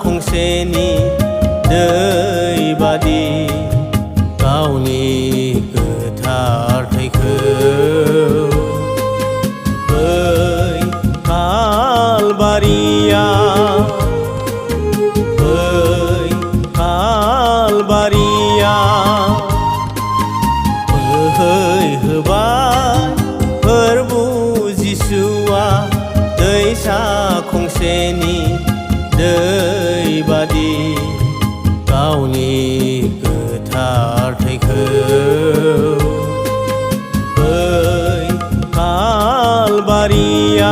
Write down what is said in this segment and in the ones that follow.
खंसेनि दै बादि गावनि गोथार थैखौ बै कालबारियाव बोहैहोबाय फोरबु जिसुआ दैसा खंसेनि दै बादि गावनि गोथार थैखौ बै कालबारियाव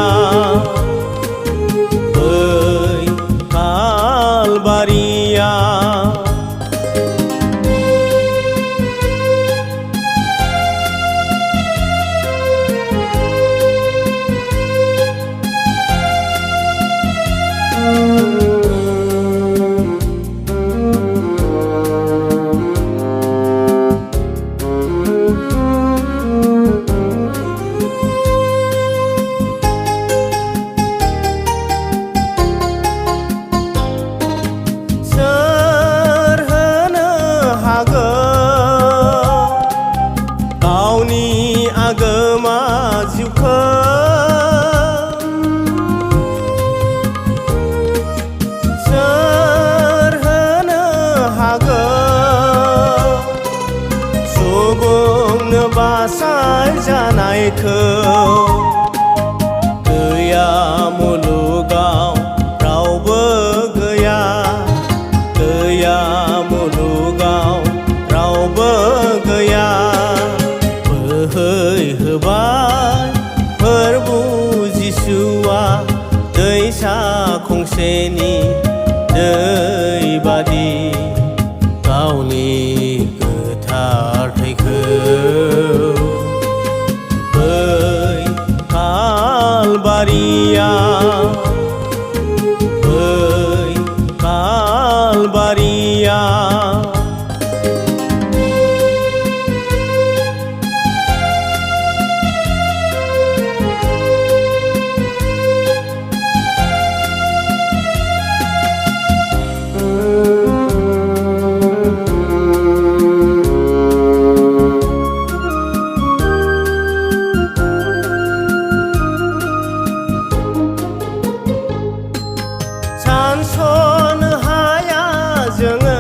आगोमा जिउखौ सोर होनो हागोन सुबुंनो बासाय जानायखौ गैया मुलुगाव रावबो गैया मुलुगाव रावबो गैया बोहैहोबाय फोरबु जिसुआ दैसा खंसेनि दै बादि गावनि गोथार थैखौ बै कालबारियाव सानस'नो हाया जोङो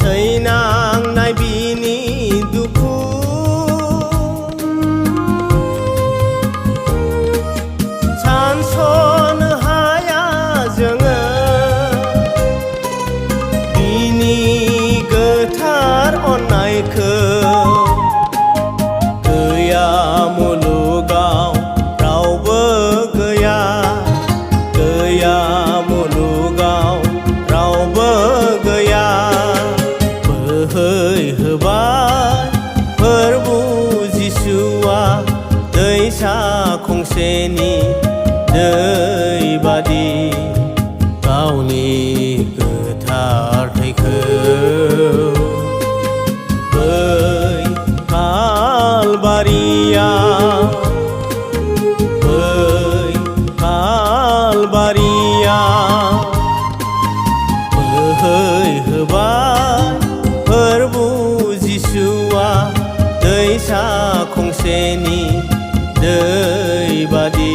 सैनांनाय बिनि दुखु सानस'नो हाया जोङो बिनि गोथार अननायखौ गैया मुलुगाव रावबो गैया मुलुगाव रावबो गैया बोहैहोबाय फोरबु जिसुआ दैसा खंसेनि दै बादि गावनि गोथार थैखौ बै कालबारियाव बोहैहोबाय फोरबु जिसुआ दैसा खंसेनि दै बादि